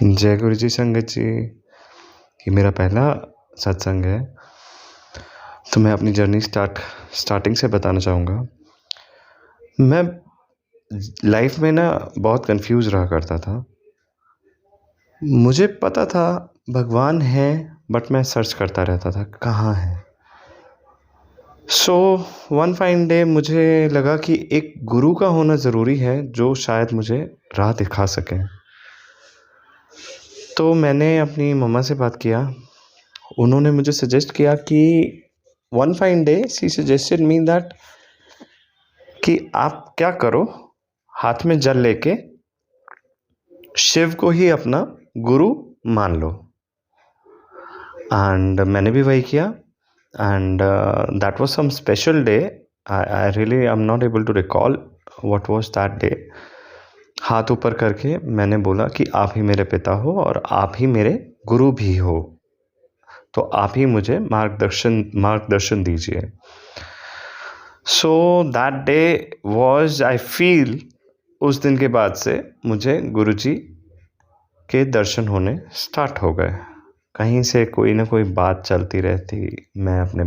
जय गुरु जी संगत जी। ये मेरा पहला सत्संग है, तो मैं अपनी जर्नी स्टार्टिंग से बताना चाहूँगा। मैं लाइफ में ना बहुत कंफ्यूज रहा करता था। मुझे पता था भगवान है, बट मैं सर्च करता रहता था कहाँ है। सो वन फाइन डे मुझे लगा कि एक गुरु का होना ज़रूरी है जो शायद मुझे राह दिखा सके। तो मैंने अपनी मम्मा से बात किया। उन्होंने मुझे सजेस्ट किया कि one fine day she suggested me that कि आप क्या करो, हाथ में जल लेके शिव को ही अपना गुरु मान लो। एंड मैंने भी वही किया। And that was some special day. I really I am not able to recall what was that day. हाथ ऊपर करके मैंने बोला कि आप ही मेरे पिता हो और आप ही मेरे गुरु भी हो, तो आप ही मुझे मार्गदर्शन दीजिए। So that day was I feel, उस दिन के बाद से मुझे गुरुजी के दर्शन होने स्टार्ट हो गए। कहीं से कोई ना कोई बात चलती रहती। मैं अपने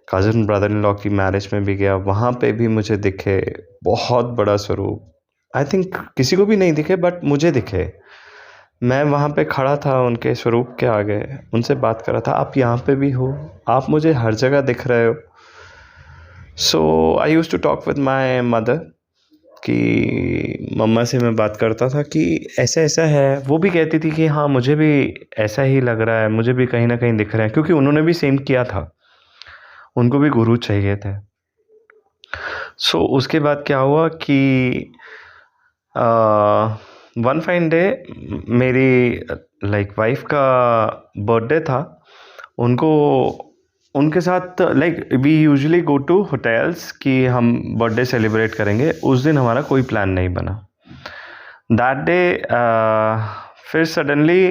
कज़न ब्रदर इन लॉ की मैरिज में भी गया, वहाँ पे भी मुझे दिखे बहुत बड़ा स्वरूप। आई थिंक किसी को भी नहीं दिखे बट मुझे दिखे। मैं वहाँ पे खड़ा था उनके स्वरूप के आगे, उनसे बात कर रहा था, आप यहाँ पे भी हो, आप मुझे हर जगह दिख रहे हो। So I used to talk with my mother कि मम्मा से मैं बात करता था कि ऐसा ऐसा है। वो भी कहती थी कि हाँ मुझे भी ऐसा ही लग रहा है, मुझे भी कहीं ना कहीं दिख रहा है, क्योंकि उन्होंने भी सेम किया था, उनको भी गुरु चाहिए थे। सो उसके बाद क्या हुआ कि वन फाइन डे मेरी वाइफ का बर्थडे था। उनको उनके साथ we usually go to hotels कि हम बर्थडे सेलिब्रेट करेंगे। उस दिन हमारा कोई प्लान नहीं बना। दैट डे फिर suddenly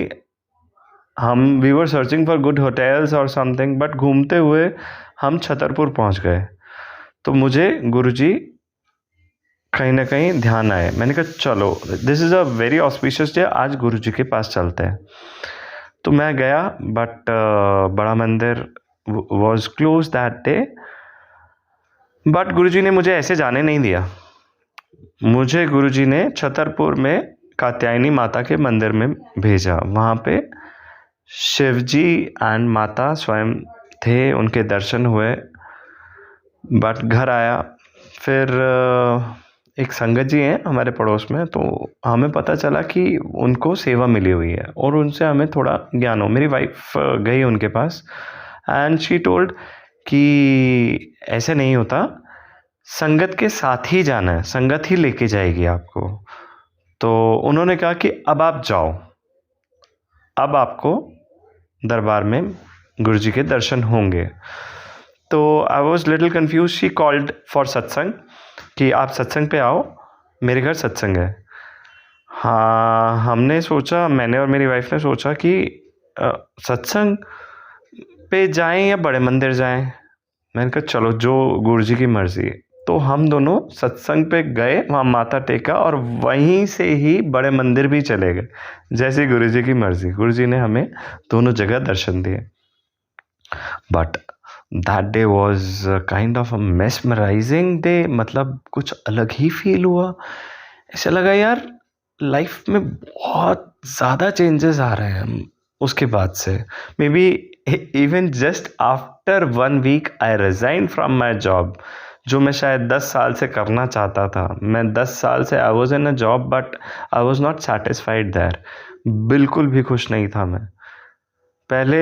we were searching for good hotels और समथिंग, बट घूमते हुए हम छतरपुर पहुंच गए। तो मुझे गुरुजी कहीं ना कहीं ध्यान आए। मैंने कहा चलो, this is a very auspicious day, आज गुरुजी के पास चलते हैं। तो मैं गया, बट बड़ा मंदिर was close that day. But Guruji ने मुझे ऐसे जाने नहीं दिया। मुझे गुरुजी ने छतरपुर में कात्यायनी माता के मंदिर में भेजा। वहाँ पे शिवजी एंड माता स्वयं थे, उनके दर्शन हुए। बट घर आया, फिर एक संगत जी हैं हमारे पड़ोस में, तो हमें पता चला कि उनको सेवा मिली हुई है और उनसे हमें थोड़ा ज्ञान हो। मेरी वाइफ गई उनके पास एंड शी टोल्ड कि ऐसे नहीं होता, संगत के साथ ही जाना है, संगत ही लेके जाएगी आपको। तो उन्होंने कहा कि अब आप जाओ, अब आपको दरबार में गुरुजी के दर्शन होंगे। तो I was little confuse. She called for सत्संग कि आप सत्संग पे आओ, मेरे घर सत्संग है। हाँ, हमने सोचा, मैंने और मेरी वाइफ ने सोचा कि सत्संग पे जाएं या बड़े मंदिर जाएं। मैंने कहा चलो जो गुरुजी की मर्ज़ी। तो हम दोनों सत्संग पे गए, वहाँ माथा टेका और वहीं से ही बड़े मंदिर भी चले गए, जैसे गुरुजी की मर्ज़ी। गुरुजी ने हमें दोनों जगह दर्शन दिए। But that day was kind of a mesmerising day. मतलब कुछ अलग ही फील हुआ। ऐसा लगा यार लाइफ में बहुत ज़्यादा चेंजेस आ रहे हैं उसके बाद से। May be even just after 1 week I resign from my job, जो मैं शायद 10 साल से करना चाहता था। मैं 10 साल से I was in a job, but I was not satisfied there. बिल्कुल भी खुश नहीं था मैं। पहले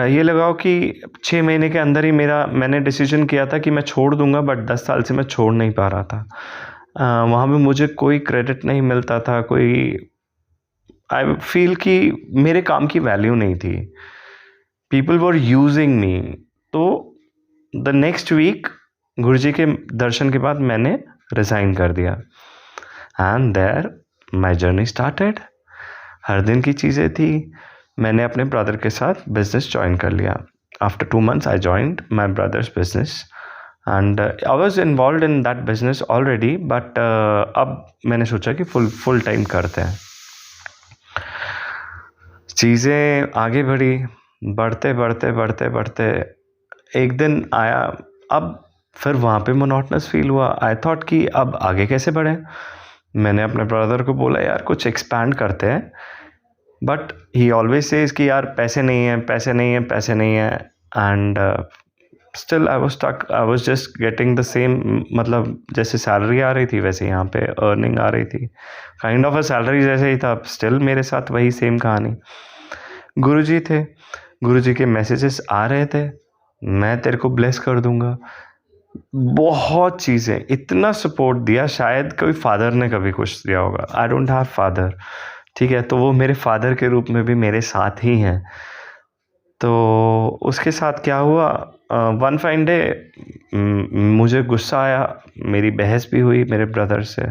ये लगाओ कि 6 महीने के अंदर ही मैंने डिसीजन किया था कि मैं छोड़ दूंगा, बट 10 साल से मैं छोड़ नहीं पा रहा था। वहाँ पे मुझे कोई क्रेडिट नहीं मिलता था, आई फील कि मेरे काम की वैल्यू नहीं थी। पीपल वर यूजिंग मी। तो द नेक्स्ट वीक गुरुजी के दर्शन के बाद मैंने रिज़ाइन कर दिया and there my journey started. हर दिन की चीज़ें थी। मैंने अपने ब्रदर के साथ बिजनेस ज्वाइन कर लिया। After 2 months I joined my brothers business and I was involve in that business already, but अब मैंने सोचा कि फुल टाइम करते हैं। चीज़ें आगे बढ़ी, बढ़ते बढ़ते बढ़ते बढ़ते एक दिन आया। अब फिर वहाँ पे मोनोटनस फील हुआ। आई थॉट कि अब आगे कैसे बढ़ें। मैंने अपने ब्रदर को बोला यार कुछ एक्सपैंड करते हैं, बट ही ऑलवेज सेज कि यार पैसे नहीं है, पैसे नहीं है, पैसे नहीं है। And still I was just getting the same, मतलब जैसे सैलरी आ रही थी वैसे यहाँ पे अर्निंग आ रही थी, काइंड ऑफ अ सैलरी जैसे ही था। स्टिल मेरे साथ वही सेम कहानी। गुरुजी थे, गुरुजी के मैसेजेस आ रहे थे, मैं तेरे को ब्लेस कर दूंगा, बहुत चीज़ें, इतना सपोर्ट दिया शायद कोई फादर ने कभी कुछ दिया होगा। आई डोंट हैव फादर, ठीक है, तो वो मेरे फादर के रूप में भी मेरे साथ ही हैं। तो उसके साथ क्या हुआ, वन फाइन डे मुझे गुस्सा आया, मेरी बहस भी हुई मेरे ब्रदर से।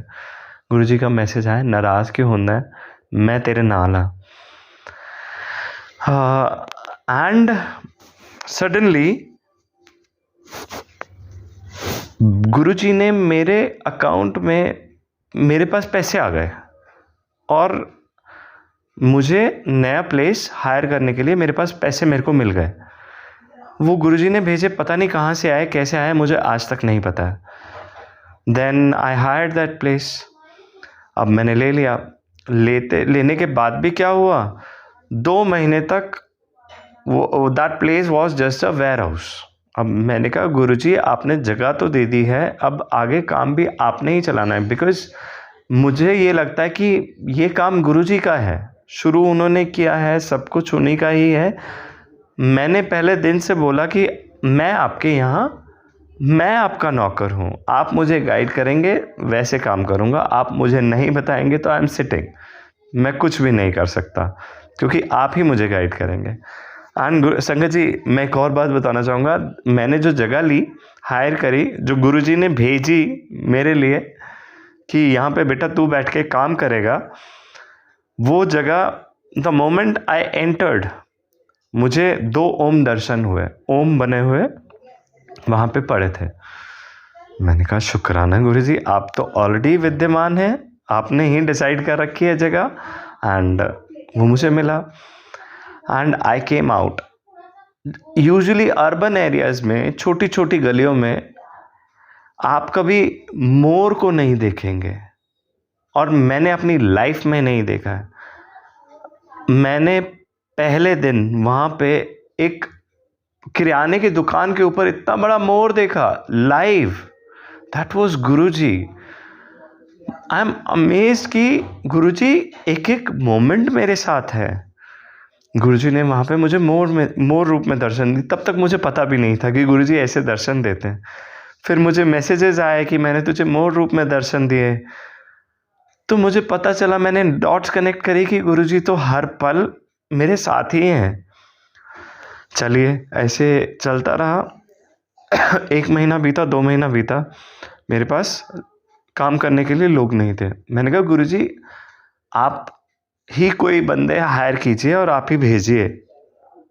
गुरुजी का मैसेज आया, नाराज़ क्यों होना है, मैं तेरे नाल हाँ। एंड सडनली गुरुजी ने मेरे अकाउंट में, मेरे पास पैसे आ गए और मुझे नया प्लेस हायर करने के लिए मेरे पास पैसे मेरे को मिल गए। वो गुरुजी ने भेजे, पता नहीं कहाँ से आए, कैसे आए, मुझे आज तक नहीं पता है। Then I hired that place. अब मैंने ले लिया। लेने के बाद भी क्या हुआ, 2 महीने तक वो that place was just a warehouse. अब मैंने कहा गुरुजी आपने जगह तो दे दी है, अब आगे काम भी आपने ही चलाना है, बिकॉज मुझे ये लगता है कि ये काम गुरुजी का है, शुरू उन्होंने किया है, सब कुछ उन्हीं का ही है। मैंने पहले दिन से बोला कि मैं आपके यहाँ, मैं आपका नौकर हूँ, आप मुझे गाइड करेंगे वैसे काम करूँगा, आप मुझे नहीं बताएंगे तो आई एम सिटिंग, मैं कुछ भी नहीं कर सकता क्योंकि आप ही मुझे गाइड करेंगे। एंड संगत जी, मैं एक और बात बताना चाहूँगा, मैंने जो जगह ली, हायर करी, जो गुरुजी ने भेजी मेरे लिए कि यहाँ पे बेटा तू बैठ के काम करेगा, वो जगह द मोमेंट आई एंटर्ड, मुझे 2 ओम दर्शन हुए, ओम बने हुए वहाँ पे पड़े थे। मैंने कहा शुक्राना गुरुजी, आप तो ऑलरेडी विद्यमान हैं, आपने ही डिसाइड कर रखी है जगह। एंड वो मुझे मिला and I came out. Usually urban areas में, छोटी छोटी गलियों में आप कभी मोर को नहीं देखेंगे, और मैंने अपनी लाइफ में नहीं देखा है। मैंने पहले दिन वहाँ पे एक किराने की दुकान के ऊपर इतना बड़ा मोर देखा live. That was Guruji. I am amazed कि गुरुजी एक एक मोमेंट मेरे साथ है। गुरुजी ने वहाँ पे मुझे मोर रूप में दर्शन दी। तब तक मुझे पता भी नहीं था कि गुरुजी ऐसे दर्शन देते हैं। फिर मुझे मैसेजेस आए कि मैंने तुझे मोर रूप में दर्शन दिए, तो मुझे पता चला, मैंने डॉट्स कनेक्ट करी कि गुरुजी तो हर पल मेरे साथ ही हैं। चलिए ऐसे चलता रहा। 1 महीना बीता, 2 महीना बीता, मेरे पास काम करने के लिए लोग नहीं थे। मैंने कहा गुरुजी आप ही कोई बंदे हायर कीजिए और आप ही भेजिए,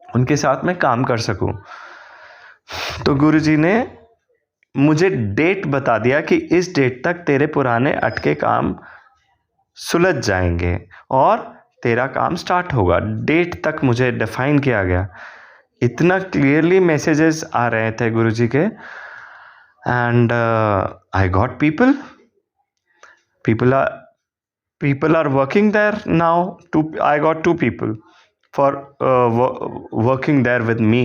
उनके साथ मैं काम कर सकूं। तो गुरुजी ने मुझे डेट बता दिया कि इस डेट तक तेरे पुराने अटके काम सुलझ जाएंगे और तेरा काम स्टार्ट होगा। डेट तक मुझे डिफाइन किया गया। इतना क्लियरली मैसेजेस आ रहे थे गुरुजी के। And I got people are working there now. I got 2 people for working there with me.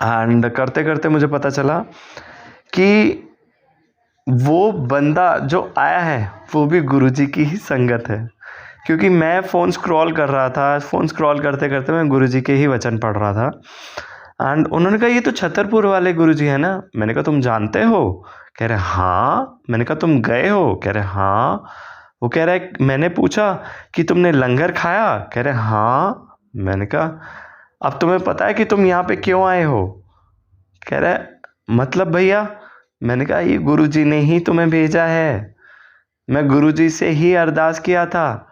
And करते करते मुझे पता चला कि वो बंदा जो आया है वो भी गुरुजी की ही संगत है, क्योंकि मैं फ़ोन स्क्रॉल कर रहा था, फ़ोन स्क्रॉल करते करते मैं गुरुजी के ही वचन पढ़ रहा था। एंड उन्होंने कहा ये तो छतरपुर वाले गुरुजी है ना। मैंने कहा तुम जानते हो? कह रहे हाँ। मैंने कहा तुम गए हो? कह रहे हाँ। वो कह रहा है, मैंने पूछा कि तुमने लंगर खाया? कह रहे हाँ। मैंने कहा अब तुम्हें पता है कि तुम यहाँ पे क्यों आए हो? कह रहा है मतलब भैया? मैंने कहा ये गुरुजी ने ही तुम्हें भेजा है, मैं गुरुजी से ही अरदास किया था,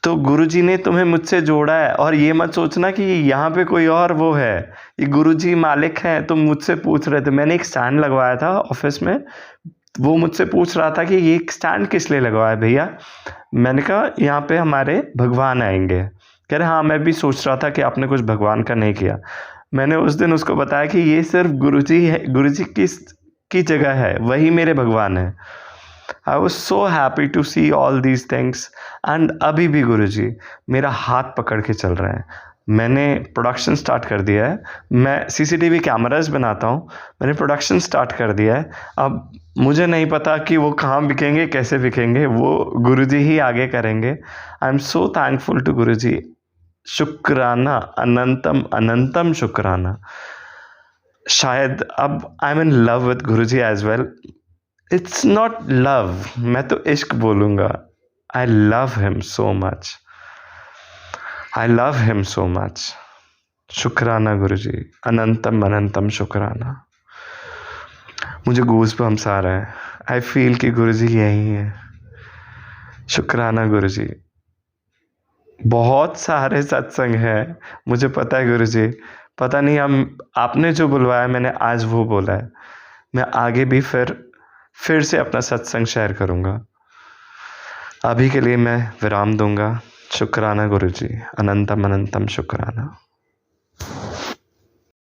तो गुरुजी ने तुम्हें मुझसे जोड़ा है। और ये मत सोचना कि यहाँ पे कोई और वो है, ये गुरुजी मालिक हैं, तुम मुझसे पूछ रहे थे। मैंने एक स्टैंड लगवाया था ऑफिस में, वो मुझसे पूछ रहा था कि ये स्टैंड किस लिए लगवाया भैया। मैंने कहा यहाँ पे हमारे भगवान आएंगे। कह रहे हाँ, मैं भी सोच रहा था कि आपने कुछ भगवान का नहीं किया। मैंने उस दिन उसको बताया कि ये सिर्फ गुरुजी है, गुरुजी की जगह है, वही मेरे भगवान है। I was so happy to see all these things. And अभी भी गुरुजी मेरा हाथ पकड़ के चल रहे हैं। मैंने प्रोडक्शन स्टार्ट कर दिया है, मैं सीसीटीवी कैमरास बनाता हूँ, मैंने प्रोडक्शन स्टार्ट कर दिया है। अब मुझे नहीं पता कि वो कहाँ बिकेंगे, कैसे बिकेंगे, वो गुरुजी ही आगे करेंगे। I am so thankful to Guruji. शुक्राना, अनंतम अनंतम शुक्राना। शायद अब I am in love with Guruji as well. It's not love, मैं तो इश्क बोलूँगा। I love him so much, I love him so much. शुक्राना गुरुजी, अनंतम अनंतम शुक्राना। मुझे गूज़बम्प्स आ रहा है। आई फील कि गुरुजी यही है। शुक्राना गुरुजी। बहुत सारे सत्संग हैं, मुझे पता है गुरुजी। पता नहीं हम आपने जो बुलवाया मैंने आज वो बोला है। मैं आगे भी फिर से अपना सत्संग शेयर करूँगा। अभी के लिए मैं विराम दूंगा। शुक्राना गुरुजी, अनंतम अनंतम शुक्राना।